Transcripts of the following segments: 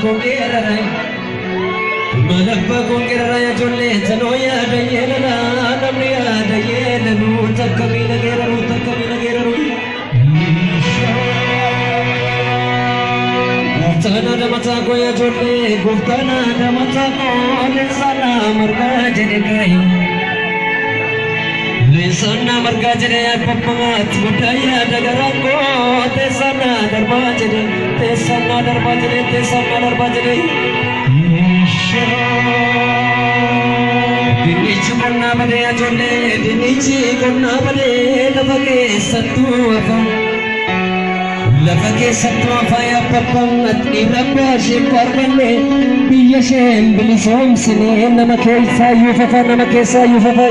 kongerai malabba kongerai jolle tanoya dayela namya dayela nu takamina geraru Guftana namata ko ya jolle guftana namata ko lesana marga jene kai lesana marga jene ya papat budaya dagara ko tesana darba jene dinichi konna bade ya jolle dinichi konna bade labage sattu afa Lafake satwa faya papam atni rabba shimparbanne biya shem bilisom sine namake sa yufafa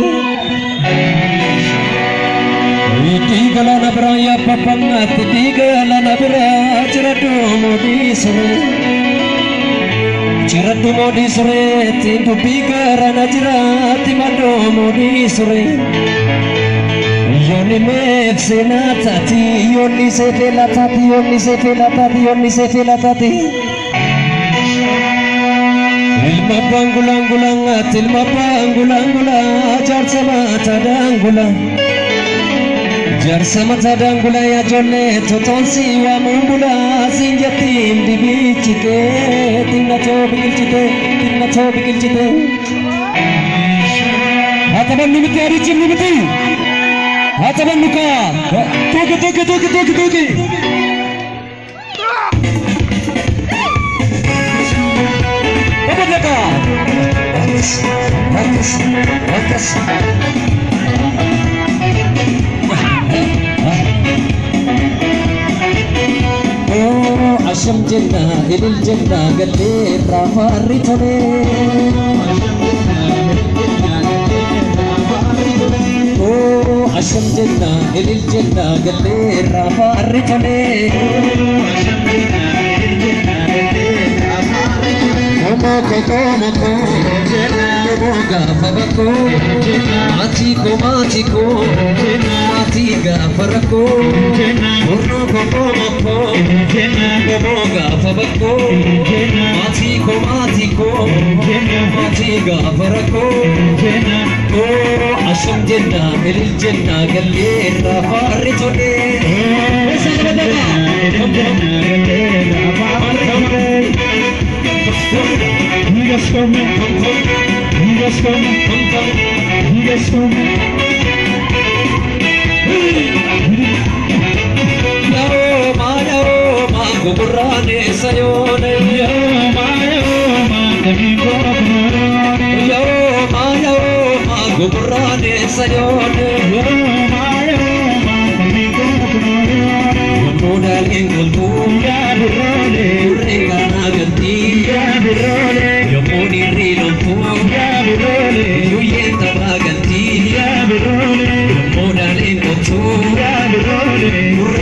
iti gala nabraya papam atni gala nabra chiratu modi sore tindu bigara najra timado modi sore Yoni mefsena tati, yoni sefela tati Ilma panggulangula jarsama tadangula ya jolle totonsi wa mungula sinjatim dibichite tinna to bigilchite hataban nimiti arichim nimiti hataban nuka toki Babadaka Batas Oh asham jenna ilil jenna galle rafari thone asham jenna ilil jenna galle rafari thone Moko gafabako matiko mati gafarako moko gafabako matiko mati gafarako asham jenna ilil jenna galle rafari thone Guburane sayone yo ma guburane sayone modal engultu ya birole regana ganti ya birole yo moni rilompu ya birole yo yenta ganti ya birole modal engultu ya birole